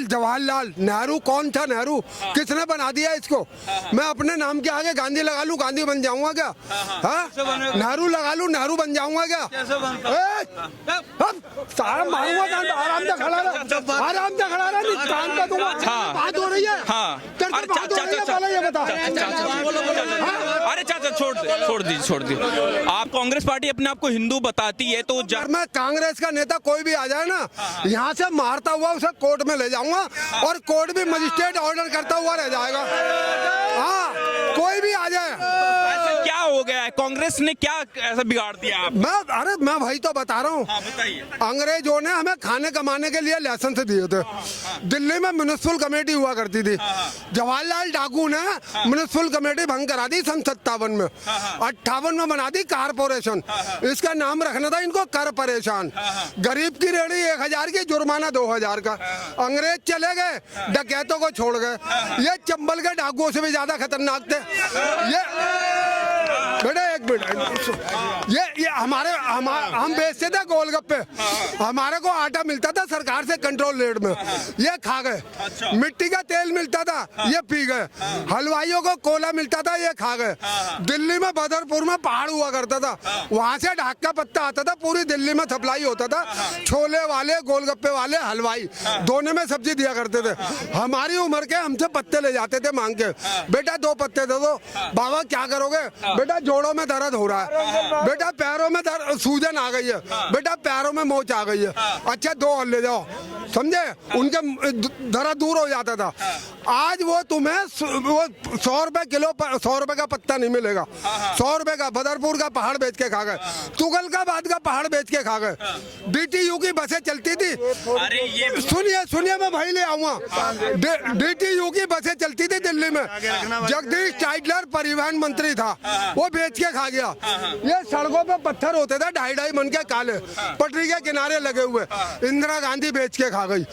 जवाहरलाल नेहरू कौन था? नेहरू किसने बना दिया इसको? मैं अपने नाम के आगे गांधी लगा लूं, गांधी बन जाऊंगा क्या? हाँ, नेहरू लगा लूं, नेहरू बन जाऊंगा क्या? सारा मारूंगा, आराम से खड़ा रहा, आराम से खड़ा रहा, कान का दूंगा। बात हो रही है। अरे चाचा छोड़ दीजिए। आप कांग्रेस पार्टी अपने आप को हिंदू बताती है, तो मैं कांग्रेस का नेता कोई भी आ जाए ना, यहाँ से मारता हुआ उसे कोर्ट में ले जाऊंगा और कोर्ट भी मजिस्ट्रेट ऑर्डर करता हुआ रह जाएगा। हाँ, कोई भी आ जाए। ऐसा क्या हो गया है? कांग्रेस ने क्या ऐसा बिगाड़ दिया आप? मैं वही तो बता रहा हूँ। अंग्रेजों ने हमें खाने कमाने के लिए लाइसेंस दिए थे। दिल्ली में म्युनिसिपल कमेटी हुआ करती थी। जवाहरलाल डाकू ने म्युनिसिपल कमेटी भंग करा दी सन 57 में। 58 में बना दी कारपोरेशन। इसका नाम रखना था इनको कर परेशान। गरीब की रेहड़ी 1000 की, जुर्माना 2000 का। अंग्रेज चले गए, डकैतों को छोड़ गए। ये चंबल के डाकुओं से भी ज्यादा खतरनाक थे। ये बेटा एक मिनट, ये हम बेचते थे गोलगप्पे, हमारे को आटा मिलता था सरकार से कंट्रोल रेट में, ये खा गए। मिट्टी का तेल मिलता था, ये पी गए। हलवाइयों को कोला मिलता था, ये खा गए। दिल्ली में बदरपुर में पहाड़ हुआ करता था, वहां से ढाक का पत्ता आता था, पूरी दिल्ली में सप्लाई होता था। छोले वाले, गोलगप्पे वाले, हलवाई दोनों में सब्जी दिया करते थे। हमारी उम्र के हमसे पत्ते ले जाते थे मांग के, बेटा 2 पत्ते दे दो। बाबा क्या करोगे? बेटा जोड़ों में दर्द हो रहा है, बेटा पैरों में सूजन आ गई है, बेटा पैरों में मोच आ गई है। अच्छा 2 और ले जाओ, समझे? उनके दर्द दूर हो जाता था। आज वो तुम्हें 100 रुपए किलो, 100 रुपए का पत्ता नहीं मिलेगा। 100 रुपए का बदरपुर का पहाड़ बेच के खा गए, तुगलकाबाद का पहाड़ बेच के खा गए। DTU की बसें चलती थी। सुनिए मैं भाई ले आऊंगा। DTU की बसें चलती थी दिल्ली में, जगदीश टाइटलर परिवहन मंत्री था, वो बेच के खा गया। ये सड़कों पे पत्थर होते थे 2.5 मन के काले, पटरी के किनारे लगे हुए, इंदिरा गांधी बेच के खा गई।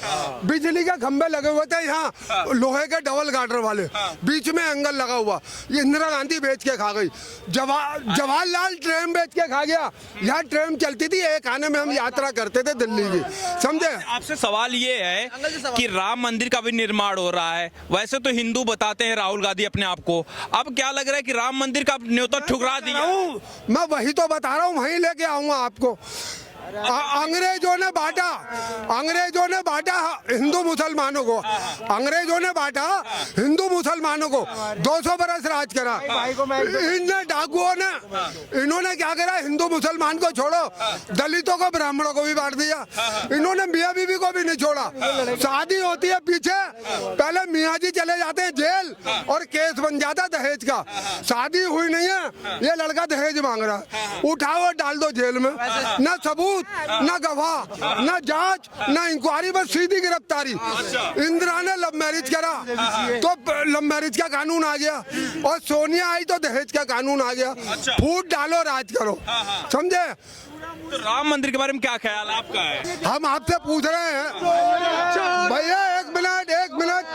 बिजली के खंभे लगे हुए थे यहाँ लोहे के डबल गार्डर वाले, बीच में एंगल लगा हुआ, ये इंदिरा गांधी बेच के खा गई। जवाहरलाल ट्रेन बेच के खा गया। यहाँ ट्रेन चलती थी, एक आने में हम यात्रा करते थे दिल्ली की, समझे? आपसे सवाल ये है कि राम मंदिर का भी निर्माण हो रहा है, वैसे तो हिंदू बताते हैं राहुल गांधी अपने आप को, अब क्या लग रहा है कि राम मंदिर का न्योता ठुकरा दिया? मैं वही तो बता रहा हूँ, वहीं लेके आऊंगा आपको। अंग्रेजों ने बांटा हिंदू मुसलमानों को, अंग्रेजों ने बांटा हिंदू मुसलमानों को, 200 बरस राज करा। इन डाकुओं ने, इन्होंने क्या करा? हिंदू मुसलमान को छोड़ो, दलितों को, ब्राह्मणों को भी बांट दिया। इन्होंने मियाँ बीवी को भी नहीं छोड़ा। शादी होती है पीछे, पहले मियाँ जी चले जाते हैं जेल और केस बन जाता दहेज का। शादी हुई नहीं है, ये लड़का दहेज मांग रहा है, उठाओ और डाल दो जेल में। न सबूत, न गवाह, न जांच, न इंक्वायरी, बस सीधी गिरफ्तारी। इंदिरा ने लव मैरिज करा तो लव मैरिज का कानून आ गया, और सोनिया आई तो दहेज का कानून आ गया। फूट डालो, राज करो, समझे? तो राम मंदिर के बारे में क्या ख्याल आपका है? हम आपसे पूछ रहे हैं भैया, एक मिनट,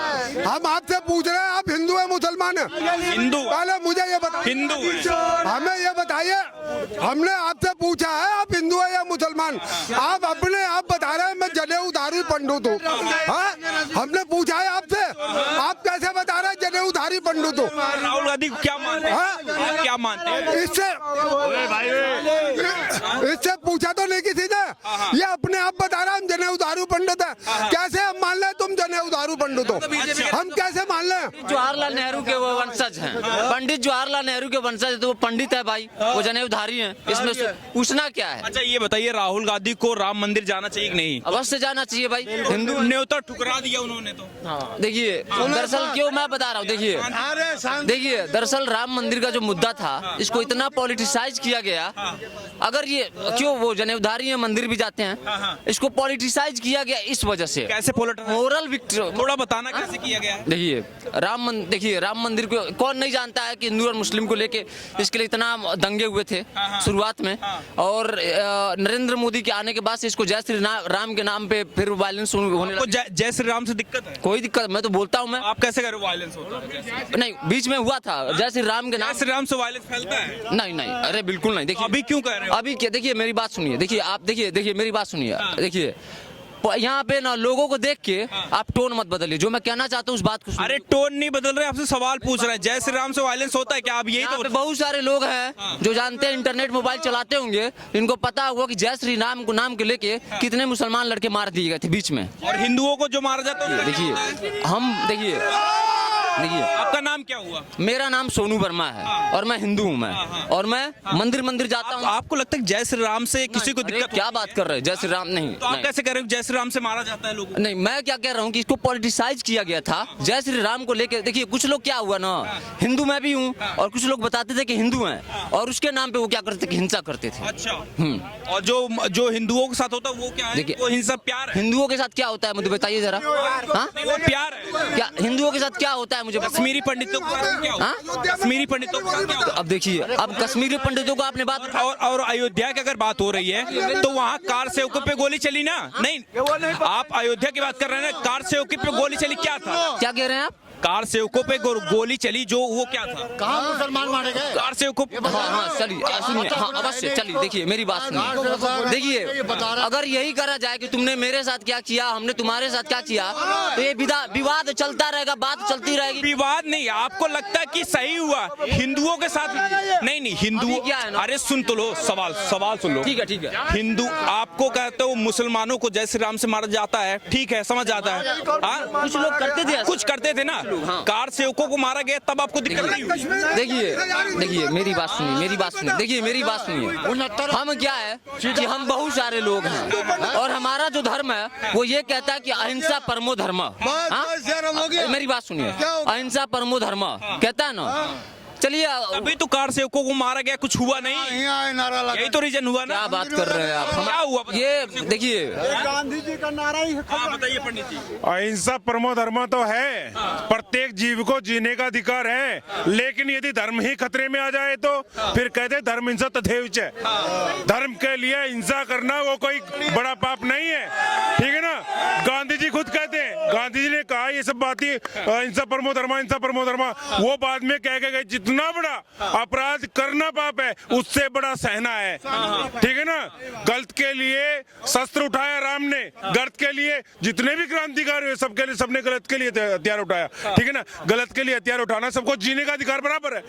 हम आपसे पूछ रहे हैं, आप हिंदू है मुसलमान है? हिंदू। पहले मुझे ये बताइए, हिंदू है। हमें ये बताइए, हमने आपसे पूछा है आप हिंदू है या मुसलमान? आप अपने आप बता रहे हैं मैं जनेऊधारी पंडित हूँ। हमने पूछा है आपसे, आप कैसे बता रहे हैं जनेऊधारी पंडित हूँ? राहुल गांधी क्या मानते हैं? क्या मानते हैं? इससे पूछा तो नहीं किसी ने, ये अपने आप बता रहा हम जनेऊधारी पंडित है। कैसे हम मान लें तुम जनेऊधारी पंडित हो? हम कैसे मान लें? जवाहरलाल नेहरू के वो वंशज हैं, पंडित जवाहरलाल नेहरू के वंशज है, तो वो पंडित है भाई, वो जनेऊधारी हैं, इसमें पूछना क्या है? अच्छा ये बताइए, राहुल गांधी को राम मंदिर जाना चाहिए कि नहीं? अवश्य जाना चाहिए भाई। हिंदू न्योता ठुकरा दिया उन्होंने तो। देखिए दरअसल क्यों मैं बता रहा हूँ, देखिए दरअसल राम मंदिर का जो मुद्दा था, इसको इतना पॉलिटिसाइज किया गया। अगर ये क्यों वो जनेऊधारी है, मंदिर भी जाते हैं, इसको पॉलिटिसाइज किया गया इस वजह से। कैसे मोरल विक्ट्री, थोड़ा बताना कैसे किया गया? देखिए राम मंदिर को कौन नहीं जानता है कि हिंदू और मुस्लिम को लेके इसके लिए इतना दंगे हुए थे शुरुआत में, और नरेंद्र मोदी के आने के बाद से इसको जय श्री राम के नाम पे फिर वायलेंस होने लगा। जय श्री राम से दिक्कत है? कोई दिक्कत, मैं तो बोलता हूँ। मैं आप कैसे कह रहे हो वायलेंस होता है? नहीं, बीच में हुआ था जय श्री राम के नाम। जय श्री राम से वायलेंस फैलता है? नहीं, अरे बिल्कुल नहीं। देखिए अभी क्यों कह रहे हो? अभी क्या, देखिए मेरी बात सुनिए, देखिए आप देखिए मेरी बात सुनिए। देखिए यहाँ पे ना लोगों को देख के आप टोन मत बदलिए। जो मैं कहना चाहता हूँ उस बात को सुनिए। अरे टोन नहीं बदल रहे, आपसे सवाल पूछ रहे हैं। जय श्री राम से वायलेंस होता है क्या? आप यही यहाँ तो पे बहुत सारे लोग हैं जो जानते हैं, इंटरनेट मोबाइल चलाते होंगे, इनको पता होगा कि जय श्री राम को नाम के लेके कितने मुसलमान लड़के मार दिए गए थे बीच में। और हिंदुओं को जो मारा जाता है देखिए आपका नाम क्या हुआ? मेरा नाम सोनू वर्मा है और मैं हिंदू हूँ। मैं और मैं मंदिर जाता हूँ। आपको लगता है जय श्री राम से किसी को अरे दिक्कत? क्या बात कर रहे हैं? जय श्री राम नहीं, तो आप कैसे कह रहे हो जय श्री राम से मारा जाता है लोगों को? नहीं, मैं क्या कह रहा हूँ कि इसको पॉलिटिसाइज किया गया था। जय श्री राम को लेकर देखिए, कुछ लोग क्या हुआ ना, हिंदू मैं भी हूँ और कुछ लोग बताते थे कि हिंदू हैं और उसके नाम पे वो क्या करते थे कि हिंसा करते थे। अच्छा। और जो हिंदुओं के साथ होता है वो क्या है? देखिए, वो हिंसा प्यार है। हिंदुओं के साथ क्या होता है मुझे बताइए जरा। हाँ, वो प्यार है। क्या हिंदुओं के साथ क्या होता है मुझे? कश्मीरी पंडितों के साथ क्या होता है? कश्मीरी पंडितों के साथ क्या होता है? अब देखिए, अब कश्मीरी पंडितों को आपने बात और अयोध्या की अगर बात हो रही है तो वहाँ कार सेवकों पे गोली चली ना? नहीं, आप अयोध्या की बात कर रहे हैं ना, कार सेवकों पे गोली चली, क्या था? क्या कह रहे हैं आप? कार सेवकों पे गोली चली जो, वो क्या था? कहाँ मुसलमान मारे गए? कार सेवकों। हाँ चलिए सुनिए, हाँ अवश्य चलिए। देखिए मेरी बात सुनिए। देखिए, अगर यही करा जाए कि तुमने मेरे साथ क्या किया, हमने तुम्हारे साथ क्या किया, तो ये विवाद चलता रहेगा, बात चलती रहेगी। विवाद नहीं, आपको लगता है कि सही हुआ हिंदुओं के साथ? नहीं, हिंदुओं क्या है ना? अरे सुन तो लो, सवाल सुन लो। ठीक है। हिंदू आपको कहते हो मुसलमानों को जय श्री राम से मारा जाता है, ठीक है, समझ जाता है। हाँ, कुछ लोग करते थे, कुछ करते थे ना। हाँ। कार सेवकों को मारा गया तब आपको दिक्कत नहीं हुई? देखिए मेरी बात सुनिए। देखिए मेरी बात सुनिए। हम क्या है कि हम बहुत सारे लोग हैं और हमारा जो धर्म है वो ये कहता है कि अहिंसा परमो धर्म। मेरी बात सुनिए, अहिंसा परमो धर्म कहता है ना। चलिए, अभी तो कार सेवकों को मारा गया, कुछ हुआ नहीं, यही तो रीजन हुआ ना? क्या बात कर रहे हैं आप? क्या हुआ? ये देखिए, गांधी जी का नारा ही हाँ बताइए पंडित जी। अहिंसा परमो धर्म तो है, प्रत्येक जीव को जीने का अधिकार है, लेकिन यदि धर्म ही खतरे में आ जाए तो फिर कहते धर्म हिंसा तथैव च। धर्म के लिए हिंसा करना वो कोई बड़ा पाप नहीं है, ठीक है ना? गांधी जी खुद कहते हैं, गांधी जी ने कहा ये सब बातें हिंसा परमो धर्म, वो बाद में कह के गए जितना बड़ा अपराध करना पाप है उससे बड़ा सहना है, ठीक है ना? गलत के लिए शस्त्र उठाया राम ने, गलत के लिए जितने भी क्रांतिकारी हुए सबके लिए, सबने गलत के लिए हथियार उठाया, ठीक है ना? गलत के लिए हथियार उठाना, सबको जीने का अधिकार बराबर है।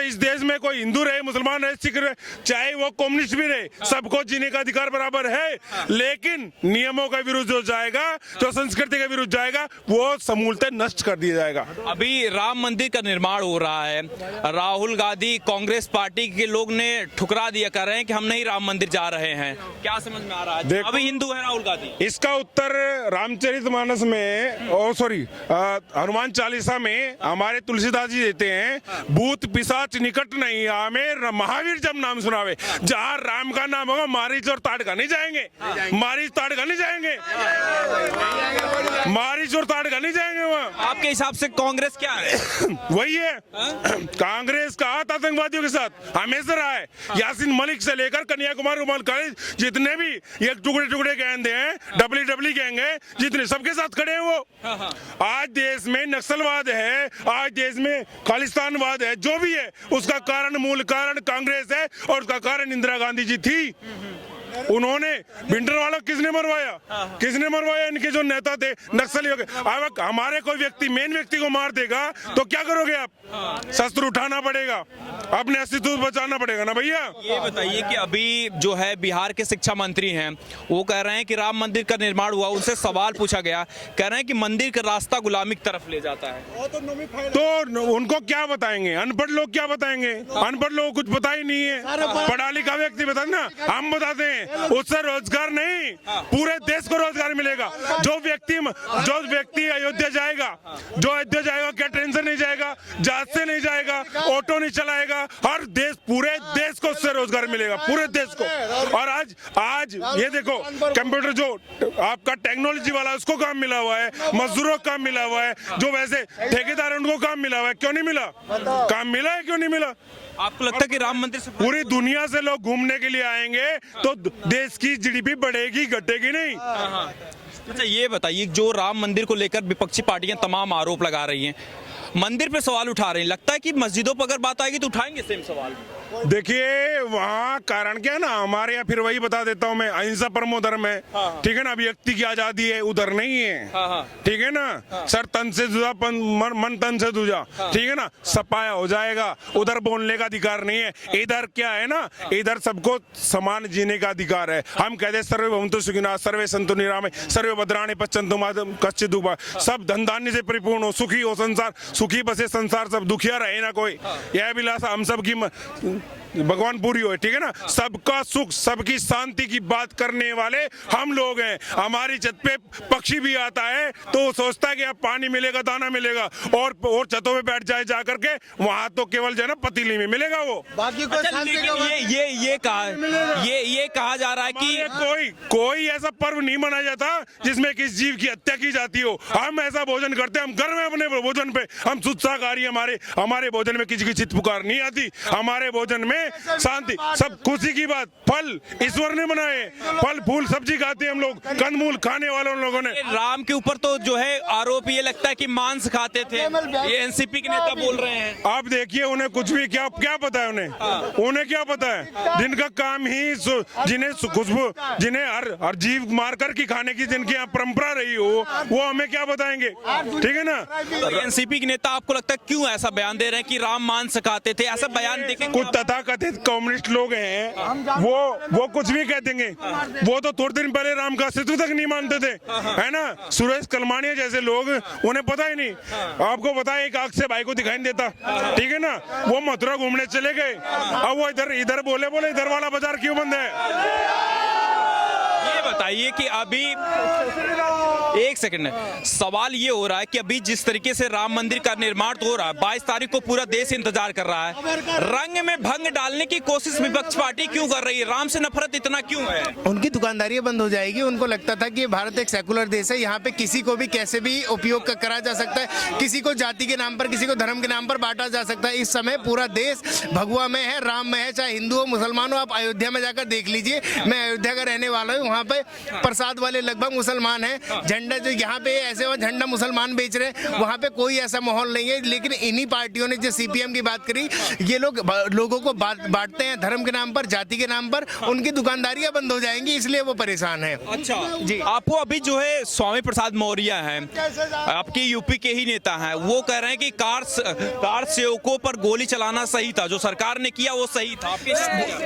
इस देश में कोई हिंदू रहे, मुसलमान रहे, सिख रहे, चाहे वो कम्युनिस्ट भी रहे, सबको जीने का अधिकार बराबर है। लेकिन नियमों के विरुद्ध जो जाएगा, जो संस्कृति के विरुद्ध जाएगा, वो समूलतः नष्ट कर दिया जाएगा। अभी राम मंदिर का निर्माण हो रहा है, राहुल गांधी कांग्रेस पार्टी के लोग ने ठुकरा दिया, कर रहे हैं कि हम नहीं राम मंदिर जा रहे हैं। क्या समझ में आ रहा है? अभी हिंदू है राहुल गांधी। इसका उत्तर रामचरितमानस में हनुमान चालीसा में हमारे तुलसीदास जी देते हैं, भूत पिशाच निकट नहीं आमे, महावीर जब नाम सुनावे। जहाँ राम का नाम होगा मारीच और ताड़का नहीं जाएंगे, मारीच ताड़का नहीं जाएंगे, मारीच और ताड़का नहीं जाएंगे वहाँ। आपके हिसाब से कांग्रेस क्या है? वही है, कांग्रेस का हाथ आतंकवादियों के साथ हमेशा रहा है। यासीन मलिक से लेकर कन्याकुमारी रुमाल कॉलेज, जितने भी ये टुकड़े गैंग हैं, डब्ल्यू गैंग है, जितने सबके साथ खड़े हैं वो। आज देश में नक्सलवाद है, आज देश में खालिस्तानवाद है, जो भी है उसका कारण, मूल कारण कांग्रेस है और उसका कारण इंदिरा गांधी जी थी। उन्होंने भिंडरवाला किसने मरवाया? इनके जो नेता थे नक्सलियों के। अब हमारे कोई व्यक्ति, मेन व्यक्ति को मार देगा तो क्या करोगे आप? शस्त्र उठाना पड़ेगा, अपने अस्तित्व बचाना पड़ेगा ना भैया। ये बताइए कि अभी जो है बिहार के शिक्षा मंत्री हैं, वो कह रहे हैं कि राम मंदिर का निर्माण हुआ, उनसे सवाल पूछा गया, कह रहे हैं कि मंदिर का रास्ता गुलामी की तरफ ले जाता है। तो उनको क्या बताएंगे? अनपढ़ लोग क्या बताएंगे? अनपढ़ लोग कुछ पता ही नहीं है, पढ़ा लिखा व्यक्ति बताए ना, हम बताते हैं। उससे रोजगार नहीं, पूरे देश को रोजगार मिलेगा। जो व्यक्ति अयोध्या जाएगा, क्या ट्रेन से नहीं जाएगा, जहाज से नहीं जाएगा, ऑटो नहीं चलाएगा, हर देश, पूरे देश को उससे रोजगार मिलेगा, पूरे देश को। और आज ये देखो, कंप्यूटर जो आपका टेक्नोलॉजी वाला, उसको काम मिला हुआ है, मजदूरों को काम मिला हुआ है, जो वैसे ठेकेदार उनको काम मिला हुआ है। क्यों नहीं मिला? काम मिला है, क्यों नहीं मिला? आपको लगता है कि राम मंदिर से पूरी दुनिया से लोग घूमने के लिए आएंगे तो देश की जीडीपी बढ़ेगी, घटेगी नहीं। अच्छा ये बताइए, जो राम मंदिर को लेकर विपक्षी पार्टियां तमाम आरोप लगा रही हैं, मंदिर पे सवाल उठा रही हैं, लगता है कि मस्जिदों पर अगर बात आएगी तो उठाएंगे सेम सवाल? देखिए वहाँ कारण क्या है ना, हमारे यहाँ फिर वही बता देता हूँ मैं, अहिंसा परमो धर्म है। ठीक है ना, अभिव्यक्ति की आजादी है, उधर नहीं है। ठीक है ना, सर तन से जुदा मन तन से दूजा। ठीक है ना, सपाया हो जाएगा, उधर बोलने का अधिकार नहीं है। इधर क्या है ना, इधर सबको समान जीने का अधिकार है। हम कहते हैं सर्वे भवन्तु सुखिनः, सर्वे सन्तु निरामय, सर्वे भद्राणि पश्यन्तु मा कश्चित् दुःखभाग्। सब धन धान्य से परिपूर्ण हो, सुखी हो संसार, सुखी बसे संसार, सब दुखिया रहे ना कोई। यह अभिलाषा हम सब की भगवान पूरी हो। ठीक है ना, सबका सुख सबकी शांति की बात करने वाले हम लोग हैं। हमारी छत पे पक्षी भी आता है तो वो सोचता है कि अब पानी मिलेगा, दाना मिलेगा, और छतों पे बैठ जाए जा करके, वहां तो केवल जो है ना पतीली में मिलेगा वो। बाकी कोई शांति का ये कहा जा रहा है कि कोई ऐसा पर्व नहीं मनाया जाता जिसमें किसी जीव की हत्या की जाती हो। हम ऐसा भोजन करते हैं, हम गर्व है अपने भोजन पे, हम शुद्ध शाकाहारी। हमारे भोजन में किसी की चित पुकार नहीं आती। हमारे भोजन में शांति, सब खुशी की बात। फल ईश्वर ने बनाए, फल फूल सब्जी खाते हैं हम लोग, कंदमूल खाने वालों लोगों ने। राम के ऊपर तो जो है आरोप ये लगता है कि मांस खाते थे, ये एनसीपी के नेता बोल रहे हैं। आप देखिए, उन्हें कुछ भी क्या पता है, उन्हें क्या पता है। जिनका काम ही जिन्हें खुशबू, जिन्हें हर जीव मारकर की खाने की जिनकी यहाँ परंपरा रही हो, वो हमें क्या बताएंगे। ठीक है ना, एनसीपी के नेता आपको लगता है क्यों ऐसा बयान दे रहे हैं कि राम मांस खाते थे? ऐसा बयान देखेंगे कुछ तथाकथित कम्युनिस्ट लोग हैं, वो कुछ भी कह देंगे। वो तो थोड़े दिन पहले राम का अस्तित्व तक नहीं मानते थे, है ना। सुरेश कलमानिया जैसे लोग, उन्हें पता ही नहीं। आपको पता है, एक आंख से भाई को दिखाई नहीं देता। ठीक है ना, वो मथुरा घूमने चले गए, अब वो इधर बोले इधर वाला बाजार क्यों बंद है। ये बताइए कि अभी एक सेकंड, सवाल ये हो रहा है कि अभी जिस तरीके से राम मंदिर का निर्माण तो हो रहा है, 22 तारीख को पूरा देश इंतजार कर रहा है, रंग में भंग डालने की कोशिश विपक्ष पार्टी क्यों कर रही है? राम से नफरत इतना क्यों है? उनकी दुकानदारी बंद हो जाएगी। उनको लगता था कि भारत एक सेकुलर देश है, यहाँ पे किसी को भी कैसे भी उपयोग करा जा सकता है, किसी को जाति के नाम पर, किसी को धर्म के नाम पर बांटा जा सकता है। इस समय पूरा देश भगवा में है, राम में है, चाहे हिंदू हो मुसलमान हो। आप अयोध्या में जाकर देख लीजिए, मैं अयोध्या का रहने वाला हूँ, वहाँ पे प्रसाद वाले लगभग मुसलमान हैं। झंडा जो यहाँ पे ऐसे वो झंडा मुसलमान बेच रहे हैं, वहाँ पे कोई ऐसा माहौल नहीं है। लेकिन इन्हीं पार्टियों ने जो सीपीएम की बात करी, ये लोग लोगों को बांटते हैं धर्म के नाम पर, जाति के नाम पर। उनकी दुकानदारियां बंद हो जाएंगी, इसलिए वो परेशान है। अच्छा जी, आपको अभी जो है स्वामी प्रसाद मौर्य हैं, आपके यूपी के ही नेता हैं, वो कह रहे हैं कि कार सेवकों पर गोली चलाना सही था, जो सरकार ने किया वो सही था।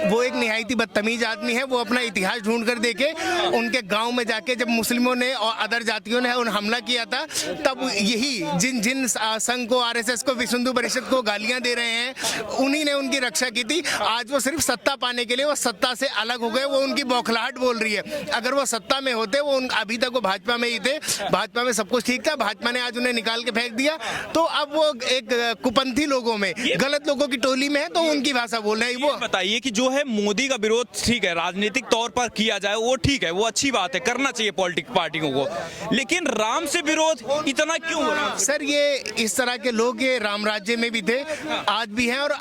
वो एक निहायती बदतमीज आदमी है। वो अपना इतिहास ढूंढ कर देखे, उनके गांव में जाके जब मुस्लिमों ने और अदर जातियों ने उन हमला किया था, तब यही जिन संघ को, आरएसएस को, विश्व हिंदू परिषद को गालियां दे रहे हैं, उन्हीं ने उनकी रक्षा की थी। आज वो सिर्फ सत्ता पाने के लिए वो सत्ता से अलग हो गए, वो उनकी बौखलाहट बोल रही है। अगर वो सत्ता में होते, वो अभी तक वो भाजपा में ही थे, भाजपा में सब कुछ ठीक था, भाजपा ने आज उन्हें निकाल के फेंक दिया। तो अब वो एक कुपंथी लोगों में, गलत लोगों की टोली में है, तो उनकी भाषा बोल रहे हैं। वो बताइए कि जो है मोदी का विरोध ठीक है, राजनीतिक तौर पर किया जाए वो ठीक है, वो अच्छी बात है, करना चाहिए पॉलिटिक पार्टियों को, लेकिन राम से विरोध इतना क्यों हो रहा है? सर, ये इस तरह के लोग ये राम राज्य में भी थे, आज भी हैं और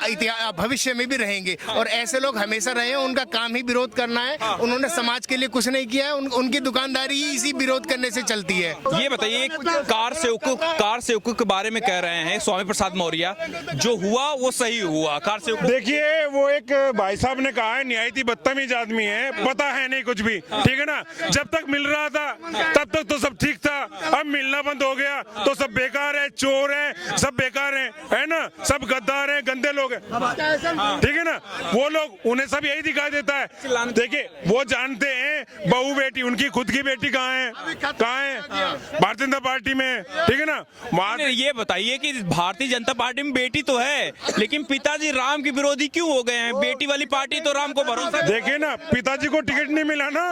भविष्य में भी रहेंगे। और ऐसे लोग हमेशा रहे हैं, उनका काम ही विरोध करना है। उन्होंने समाज के लिए कुछ नहीं किया है, उनकी दुकानदारी ही इसी विरोध करने से चलती है। ये बताइए, कार सेवकों के बारे में कह रहे हैं स्वामी प्रसाद मौर्य, जो हुआ वो सही हुआ। कार सेवक देखिए, वो एक भाई साहब ने कहा है, निहायती बदतमीज आदमी है, पता है नहीं कुछ भी। ठीक है ना, जब तक मिल रहा था तब तक तो सब ठीक था, अब मिलना बंद हो गया तो सब बेकार है, चोर है, सब बेकार है ना, सब गद्दार है, गंदे लोग हैं। ठीक है ना, वो लोग, उन्हें सब यही दिखाई देता है। देखिए, वो जानते हैं बहू बेटी, उनकी खुद की बेटी कहाँ है भारतीय जनता पार्टी में। ठीक है ना, ये बताइए कि भारतीय जनता पार्टी में बेटी तो है, लेकिन पिताजी राम के विरोधी क्यों हो गए हैं? बेटी वाली पार्टी तो राम को भरोसा। देखिए ना, पिताजी को टिकट नहीं मिला ना,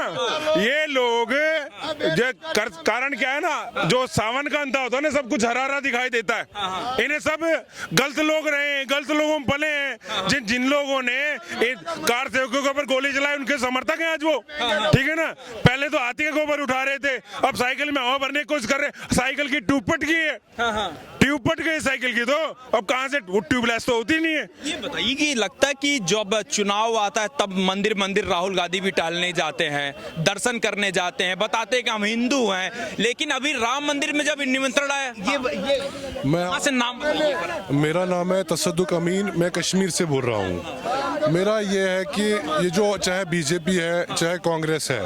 ये लोग कारण क्या है ना, जो सावन का अंधा होता है ना, सब कुछ हरा हरा दिखाई देता है। इन्हें सब गलत लोग रहे हैं, गलत लोगों में पले हैं। जिन लोगों ने कार सेवकों के ऊपर गोली चलाई, उनके समर्थक हैं आज वो। ठीक है ना, पहले तो हाथी के गोबर उठा रहे थे, अब साइकिल में हवा भरने की कोशिश कर रहे। साइकिल की ट्यूब पट गई है, ट्यूब पट गई साइकिल की, तो अब कहां से ट्यूबलेस तो होती नहीं है। ये बताइए कि लगता है कि जब चुनाव आता है तब मंदिर राहुल गांधी भी टालने जाते हैं, दर्शन करने जाते हैं, बताते हैं कि हम हिंदू हैं, लेकिन अभी राम मंदिर में जब निमंत्रण आया, मैं से नाम मेरा नाम है तसद्दुक अमीन, मैं कश्मीर से बोल रहा हूँ। मेरा ये है कि ये जो चाहे बीजेपी है चाहे कांग्रेस है,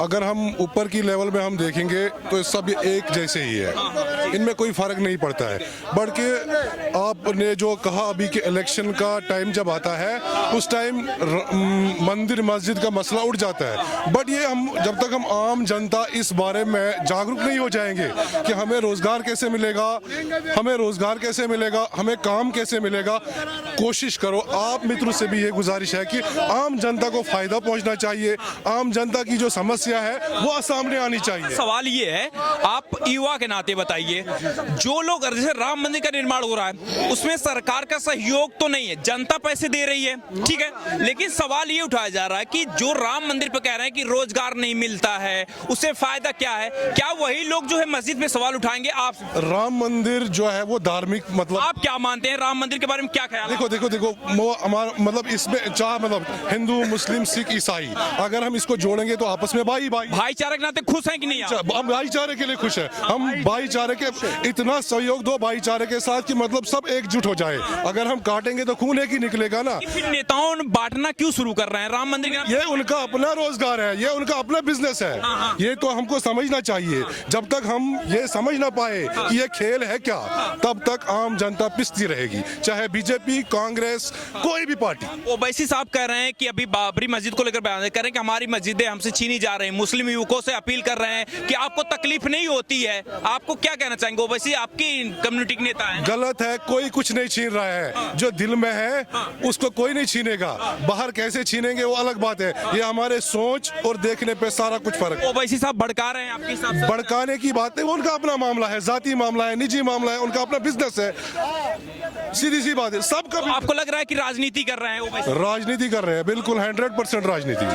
अगर हम ऊपर की लेवल में हम देखेंगे तो सब एक जैसे ही है, इनमें कोई फर्क नहीं पड़ता है। बल्कि आपने जो कहा अभी के इलेक्शन का टाइम जब आता है उस टाइम मंदिर मस्जिद का मसला उठ जाता है। बट ये हम जब तक हम आम जनता इस बारे में जागरूक नहीं हो जाएंगे कि हमें रोजगार कैसे मिलेगा, हमें काम कैसे मिलेगा, कोशिश करो। आप मित्रों से भी ये गुजारिश है कि आम जनता को फायदा पहुंचना चाहिए, आम जनता की जो समस्या है वो सामने आनी चाहिए। सवाल ये है, आप युवा के नाते बताइए, जो लोग जैसे राम मंदिर का निर्माण हो रहा है उसमें सरकार का सहयोग तो नहीं है, जनता पैसे दे रही है, ठीक है, लेकिन सवाल ये उठाया जा रहा है कि जो राम मंदिर पे कह रहे हैं कि रोजगार नहीं मिलता है, उससे फायदा क्या है? क्या वही लोग जो है मस्जिद पे सवाल उठाएंगे? आप राम मंदिर जो है वो धार्मिक मतलब आप क्या मानते हैं, राम मंदिर के बारे में क्या ख्याल है? देखो वो हमारा मतलब इसमें चाह मतलब हिंदू मुस्लिम सिख ईसाई अगर हम इसको जोड़ेंगे तो आपस में भाईचारे के नाते खुश हैं कि नहीं? हम भाईचारे के लिए खुश है, हम भाईचारे के इतना सहयोग दो भाईचारे के साथ कि मतलब सब एकजुट हो जाए। अगर हम काटेंगे तो खून एक ही निकलेगा ना। फिर नेताओं ने बांटना क्यों शुरू कर रहे हैं राम मंदिर के? ये उनका अपना रोजगार है, ये उनका अपना बिजनेस है, ये तो हमको समझना चाहिए। जब तक हम ये समझ ना पाए कि ये खेल है क्या, तब तक आम जनता पिसती रहेगी, चाहे बीजेपी कांग्रेस कोई भी पार्टी। ओवैसी साहब कह रहे हैं कि अभी बाबरी मस्जिद को लेकर बयान कर रहे हैं कि हमारी मस्जिदें हमसे छीनी जा रही हैं, मुस्लिम युवकों से अपील कर रहे हैं कि आपको तकलीफ नहीं होती है। आपको क्या कहना चाहेंगे? ओवैसी आपकी कम्युनिटी के नेता हैं। गलत है, कोई कुछ नहीं छीन रहा है, जो दिल में है उसको कोई नहीं छीनेगा, बाहर कैसे छीनेंगे वो अलग बात है। ये हमारे सोच और देखने पे सारा कुछ फर्क है। ओवैसी साहब भड़का रहे हैं आपके हिसाब से? भड़काने की बात है, वो उनका अपना मामला है, जाती मामला है, निजी मामला है, उनका अपना बिजनेस है, सीधी सी बात है। सबका आपको लग रहा है कि राजनीति कर रहे हैं ओवैसी? राजनीति कर रहे हैं, बिल्कुल 100% राजनीति।